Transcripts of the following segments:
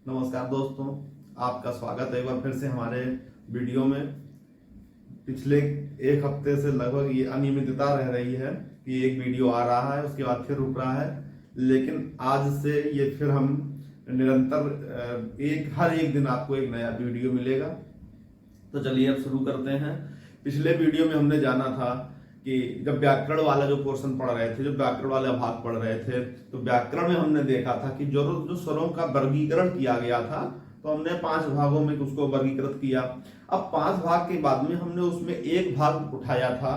नमस्कार दोस्तों, आपका स्वागत है एक बार फिर से हमारे वीडियो में। पिछले एक हफ्ते से लगभग ये अनियमितता रह रही है कि एक वीडियो आ रहा है उसके बाद फिर रुक रहा है, लेकिन आज से ये फिर हम निरंतर हर एक दिन आपको एक नया वीडियो मिलेगा। तो चलिए अब शुरू करते हैं। पिछले वीडियो में हमने जाना था कि जब व्याकरण वाला जो पोर्शन पढ़ रहे थे, जो व्याकरण वाला भाग पढ़ रहे थे, तो व्याकरण में हमने देखा था कि जो स्वरों का वर्गीकरण किया गया था, तो हमने 5 भागों में उसको वर्गीकृत किया। अब 5 भाग के बाद में हमने उसमें एक भाग उठाया था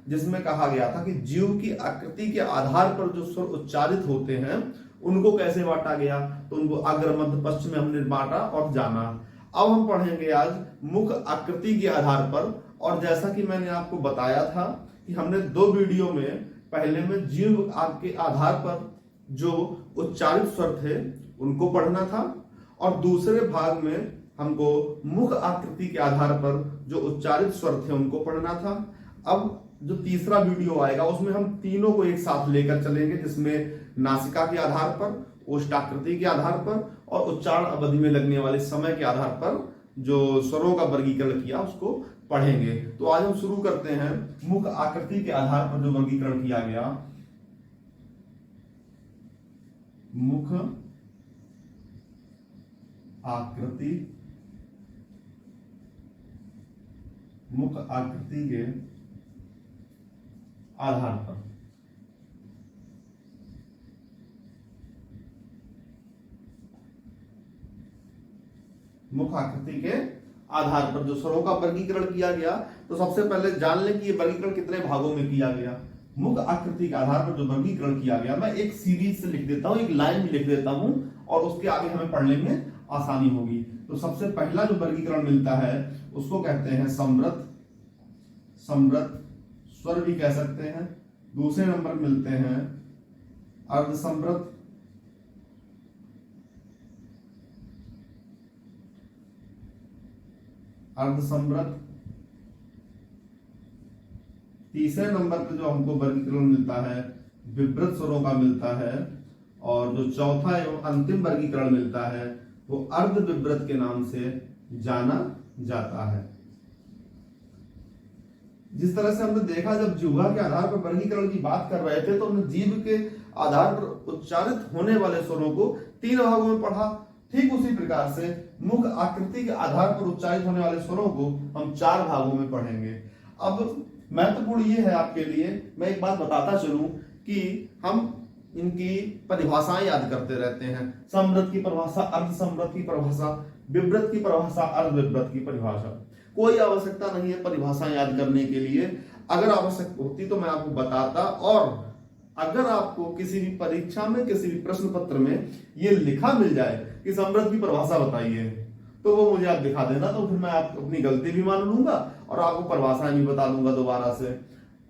जिसमें कहा गया था कि जीव की आकृति के आधार पर जो स्वर उच्चारित होते हैं उनको कैसे बांटा गया। तो उनको अग्र मध्य पश्चिम में हमने बांटा और जाना। अब हम पढ़ेंगे आज मुख आकृति के आधार पर। और जैसा कि मैंने आपको बताया था कि हमने 2 वीडियो में, पहले में जीव के आधार पर जो उच्चारित स्वर थे उनको पढ़ना था, और दूसरे भाग में हमको मुख आकृति के आधार पर जो उच्चारित स्वर थे उनको पढ़ना था। अब जो तीसरा वीडियो आएगा उसमें हम तीनों को एक साथ लेकर चलेंगे, जिसमें नासिका के आधार पर, ओष्ठाकृति के आधार पर और उच्चारण अवधि में लगने वाले समय के आधार पर जो स्वरों का वर्गीकरण किया उसको पढ़ेंगे। तो आज हम शुरू करते हैं मुख आकृति के आधार पर जो वर्गीकरण किया गया। मुख आकृति, मुख आकृति के आधार पर मुख आकृति के आधार पर जो स्वरों का वर्गीकरण किया गया, तो सबसे पहले जान लें कि ये वर्गीकरण कितने भागों में किया गया। मुख आकृति के आधार पर जो वर्गीकरण किया गया, मैं एक सीरीज से लिख देता हूं, एक लाइन भी लिख देता हूं और उसके आगे हमें पढ़ने में आसानी होगी। तो सबसे पहला जो वर्गीकरण मिलता है उसको कहते हैं समृत, समृत स्वर भी कह सकते हैं। दूसरे नंबर मिलते हैं अर्धसमृत, अर्धसमृत। तीसरे नंबर पे जो हमको वर्गीकरण मिलता है विवृत स्वरों का मिलता है, और जो चौथा एवं अंतिम वर्गीकरण मिलता है वो अर्ध विवृत के नाम से जाना जाता है। जिस तरह से हमने देखा, जब जिह्वा के आधार पर वर्गीकरण की बात कर रहे थे तो हमने जीभ के आधार पर उच्चारित होने वाले स्वरों को 3 भागों में पढ़ा। ठीक उसी प्रकार से मुख आकृति के आधार पर उच्चारित होने वाले स्वरों को हम 4 भागों में पढ़ेंगे। अब महत्वपूर्ण ये है आपके लिए, मैं एक बात बताता चलूं कि हम इनकी परिभाषाएं याद करते रहते हैं। समृत की परिभाषा, अर्धसमृत की परिभाषा, विवृत की परिभाषा, अर्धविवृत की परिभाषा। कोई आवश्यकता नहीं है परिभाषाएं याद करने के लिए। अगर आवश्यक होती तो मैं आपको बताता, और अगर आपको किसी भी परीक्षा में, किसी भी प्रश्न पत्र में ये लिखा मिल जाए कि समृत की परिभाषा बताइए, तो वो मुझे आप दिखा देना, तो फिर मैं आप अपनी गलती भी मान लूंगा और आपको परिभाषाएं भी बता दूंगा दोबारा से।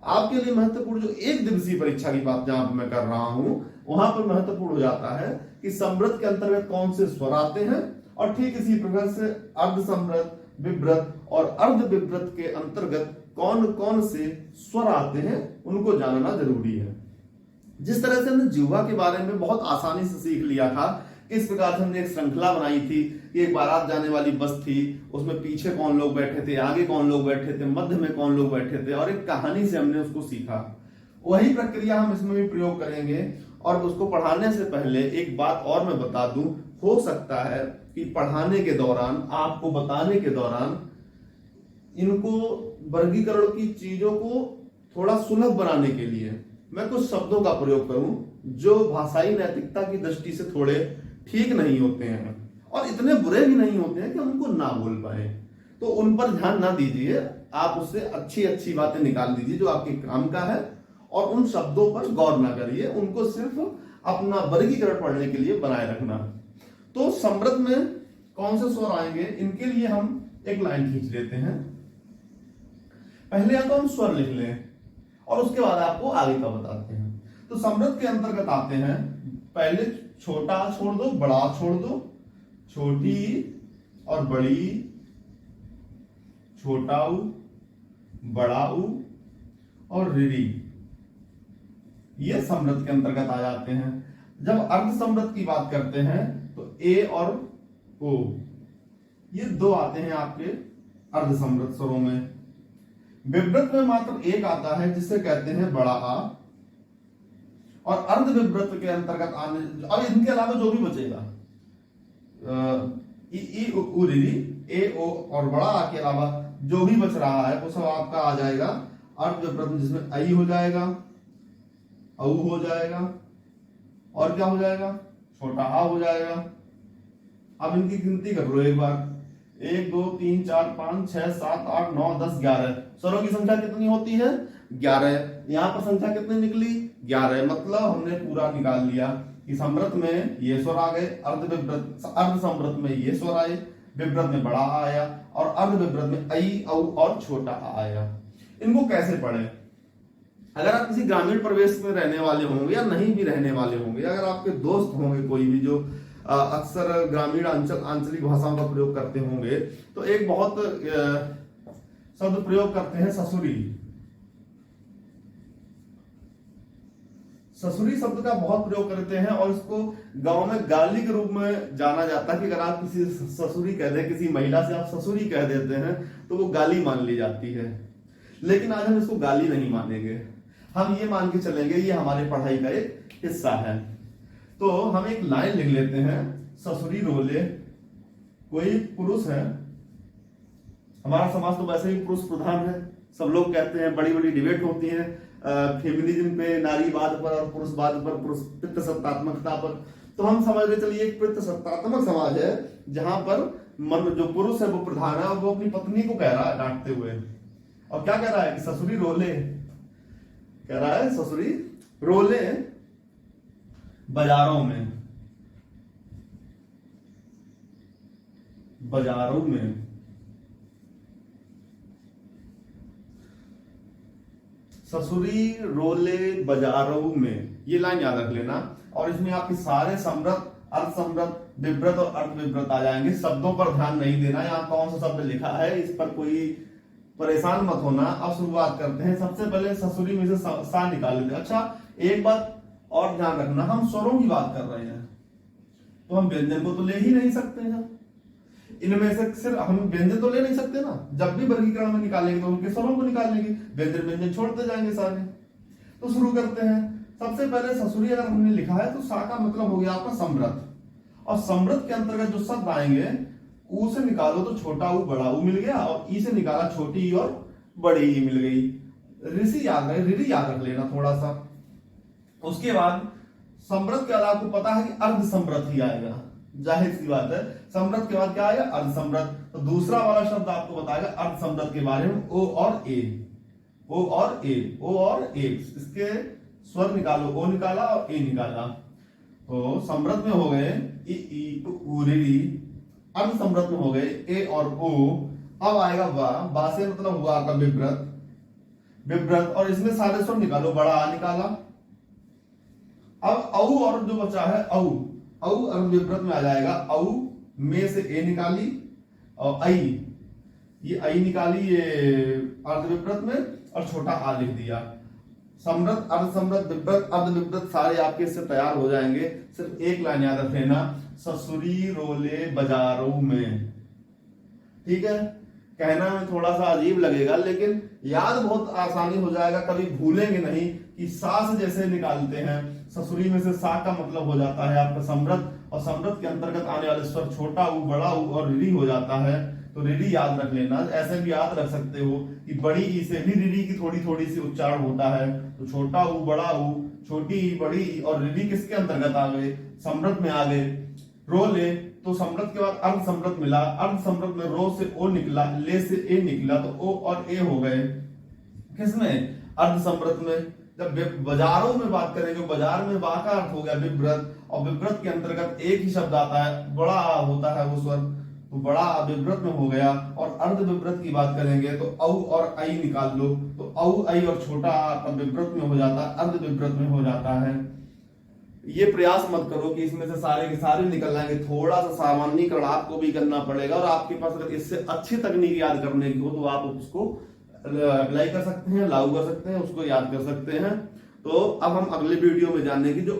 आपके लिए महत्वपूर्ण जो 1 दिवसीय परीक्षा की बात जहां पर मैं कर रहा हूं, वहां पर महत्वपूर्ण हो जाता है कि समृत के अंतर्गत कौन से स्वर आते हैं, और ठीक इसी प्रकार से अर्धसमृत, विवृत और अर्ध विवृत के अंतर्गत कौन कौन से स्वर आते हैं उनको जानना जरूरी है। जिस तरह से हमने जिह्वा के बारे में बहुत आसानी से सीख लिया था, इस प्रकार से हमने एक श्रृंखला बनाई थी कि एक बारात जाने वाली बस थी, उसमें पीछे कौन लोग बैठे थे, आगे कौन लोग बैठे थे, मध्य में कौन लोग बैठे थे, और एक कहानी से हमने उसको सीखा। वही प्रक्रिया हम इसमें भी प्रयोग करेंगे। और उसको पढ़ाने से पहले एक बात और मैं बता दूं, हो सकता है कि पढ़ाने के दौरान, आपको बताने के दौरान, इनको वर्गीकरण की चीजों को थोड़ा सुलभ बनाने के लिए मैं कुछ शब्दों का प्रयोग करूं जो भाषाई नैतिकता की दृष्टि से थोड़े ठीक नहीं होते हैं और इतने बुरे भी नहीं होते हैं कि हम उनको ना बोल पाए। तो उन पर ध्यान ना दीजिए, आप उससे अच्छी अच्छी बातें निकाल दीजिए जो आपके काम का है, और उन शब्दों पर गौर ना करिए, उनको सिर्फ अपना वर्गीकरण पढ़ने के लिए बनाए रखना। तो समृत में कौन से स्वर आएंगे, इनके लिए हम एक लाइन खींच लेते हैं। पहले या तो हम स्वर लिख लें और उसके बाद आपको आगे का बताते हैं। तो समृत के अंतर्गत आते हैं, पहले छोटा छोड़ दो, बड़ा छोड़ दो, छोटी और बड़ी, छोटा ऊ, बड़ा ऊ और ऋरी, ये समृत के अंतर्गत आ जाते हैं। जब अर्ध समृत की बात करते हैं तो ए और ओ, ये दो आते हैं आपके अर्धसमृद्ध स्वरों में। विव्रत में मात्र एक आता है जिसे कहते हैं बड़ा आ, और अर्ध विव्रत के अंतर्गत आने, अब इनके अलावा जो भी बचेगा ई ई उ री ए ओ और बड़ा आ के अलावा जो भी बच रहा है वो सब आपका आ जाएगा अर्ध विव्रत में, जिसमें आई हो जाएगा, औ हो जाएगा, और क्या हो जाएगा, छोटा आ हो जाएगा। अब इनकी गिनती कर लो एक बार, 1 2 3 4 5 6 7 8 9 10 11 स्वरों की संख्या कितनी होती है, 11। यहाँ पर संख्या कितनी निकली, 11। मतलब हमने पूरा निकाल लिया कि समृद्ध में ये स्वर आ गए, अर्ध समृद्ध में ये स्वर आए, विव्रत में बड़ा आ आया, और अर्ध विव्रत में आई, औ और छोटा आ आया। इनको कैसे पढ़े? अगर आप किसी ग्रामीण परिवेश में रहने वाले होंगे या नहीं भी रहने वाले होंगे, अगर आपके दोस्त होंगे कोई भी जो अक्सर ग्रामीण आंचलिक भाषाओं का प्रयोग करते होंगे, तो एक बहुत शब्द प्रयोग करते हैं ससुरी। ससुरी शब्द का बहुत प्रयोग करते हैं और इसको गांव में गाली के रूप में जाना जाता है कि अगर आप किसी ससुरी कह दें, किसी महिला से आप ससुरी कह देते हैं तो वो गाली मान ली जाती है। लेकिन आज हम इसको गाली नहीं मानेंगे, हम ये मान के चलेंगे ये हमारे पढ़ाई का एक हिस्सा है। तो हम एक लाइन लिख लेते हैं, ससुरी रोले। कोई पुरुष है, हमारा समाज तो वैसे ही पुरुष प्रधान है, सब लोग कहते हैं, बड़ी बड़ी डिबेट होती है फेमिनिज्म पे, नारीवाद पर और पुरुषवाद पर, पुरुष पितृसत्तात्मकता पर। तो हम समझ ले चलिए एक पितृसत्तात्मक समाज है जहां पर मन जो पुरुष है वो प्रधान है और वो अपनी पत्नी को कह रहा है डांटते हुए, और क्या कह रहा है कि ससुरी रोले, कह रहा है ससुरी रोले बाजारों में, बाजारों में। ससुरी रोले बाजारों में, ये लाइन याद रख लेना। और इसमें आपके सारे समृद्ध, अर्ध समृद्ध, विव्रत और अर्ध विव्रत आ जाएंगे। शब्दों पर ध्यान नहीं देना, यहाँ कौन सा शब्द लिखा है इस पर कोई परेशान मत होना। अब शुरुआत करते हैं। सबसे पहले ससुरी में से सा निकाल लेते हैं। अच्छा, एक बात और ध्यान रखना, हम स्वरों की बात कर रहे हैं तो हम व्यंजन को तो ले ही नहीं सकते हैं। इनमें से सिर्फ हम व्यंजन तो ले नहीं सकते ना, जब भी वर्गीकरण में निकालेंगे तो उनके स्वरों को निकालेंगे, व्यंजन व्यंजन छोड़ते जाएंगे सारे। तो शुरू करते हैं। सबसे पहले ससुरी अगर हमने लिखा है तो सा का मतलब हो गया आपका समृद्ध, और समृद्ध के अंतर्गत जो शब्द आएंगे ऊ से निकालो तो छोटा ऊ बड़ा ऊ मिल गया, और ई से निकाला छोटी ई और बड़ी ई मिल गई। ऋषि याद रहे, ऋषि याद रख लेना थोड़ा सा। उसके बाद समृद्ध के बाद आपको पता है कि अर्ध समृद्ध ही आएगा, जाहिर सी बात है। समृद्ध के बाद क्या आएगा, अर्ध समृद्ध। तो दूसरा वाला शब्द आपको बताएगा अर्ध समृद्ध के बारे में, ओ और ए, ओ और ए, ओ और ए। इसके स्वर निकालो, ओ निकाला और ए निकाला। तो समृद्ध में हो गए ई ई उ री, अर्ध समृद्ध में हो गए ए और ओ। अब आएगा वा, बा से मतलब हुआ आपका विव्रत, विव्रत। और इसमें सारे स्वर निकालो, बड़ा आ निकाला। अब औ और जो बचा है औ, औ अर्ध विव्रत में आ जाएगा। औ में से ए निकाली और आई, ये आई निकाली ये अर्ध विव्रत में, और छोटा आ लिख दिया। समृद्ध, अर्ध समृद्ध, विव्रत, अर्ध विव्रत सारे आपके इससे तैयार हो जाएंगे। सिर्फ एक लाइन याद रख लेना, ससुरी रोले बाजारों में। ठीक है, कहना में थोड़ा सा अजीब लगेगा लेकिन याद बहुत आसानी हो जाएगा, कभी भूलेंगे नहीं कि सा से जैसे निकालते हैं। ससुरी में से सा का मतलब हो जाता है आपका समृद्ध, और समृद्ध के अंतर्गत आने वाले स्वर छोटा ऊ, बड़ा ऊ और रीढ़ी हो जाता है। तो रीढ़ी याद रख लेना। ऐसे भी याद रख सकते हो कि बड़ी ई से भी रीढ़ी की थोड़ी थोड़ी सी उच्चारण होता है। तो छोटा ऊ, बड़ा ऊ, छोटी ई, बड़ी ई, और रीढ़ी किसके अंतर्गत आ गए, समृद्ध में आ गए। रो ले तो समृद्ध के बाद अर्ध समृद्ध मिला, अर्ध समृद्ध में रो से ओ निकला, ले से ए निकला, तो ओ और ए हो गए किसमें, अर्ध समृद्ध में। जब बाजारों में बात करेंगे, बाजार में बा का अर्थ हो गया विव्रत, और विव्रत के अंतर्गत एक ही शब्द आता है, बड़ा होता है वो स्वर, तो बड़ा विव्रत में हो गया। और अर्ध विव्रत की बात करेंगे तो औ और आई निकाल लो, तो औ आई और छोटा आ विव्रत में हो जाता है, अर्ध विव्रत में हो जाता है। ये प्रयास मत करो कि इसमें से सारे के सारे निकल जाएंगे, थोड़ा सा सामान्यीकरण आपको भी करना पड़ेगा। और आपके पास अगर इससे अच्छी तकनीक याद करने की हो तो आप उसको अप्लाई कर सकते हैं, लागू कर सकते हैं, उसको याद कर सकते हैं। तो अब हम अगले वीडियो में जानने की जो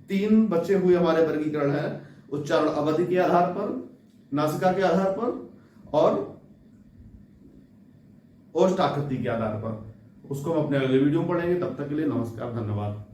3 बचे हुए हमारे वर्गीकरण है, उच्चारण अवधि के आधार पर, नासिका के आधार पर और ओष्ठ आकृति के आधार पर। उसको हम अपने अगले वीडियो में पढ़ेंगे। तब तक के लिए नमस्कार, धन्यवाद।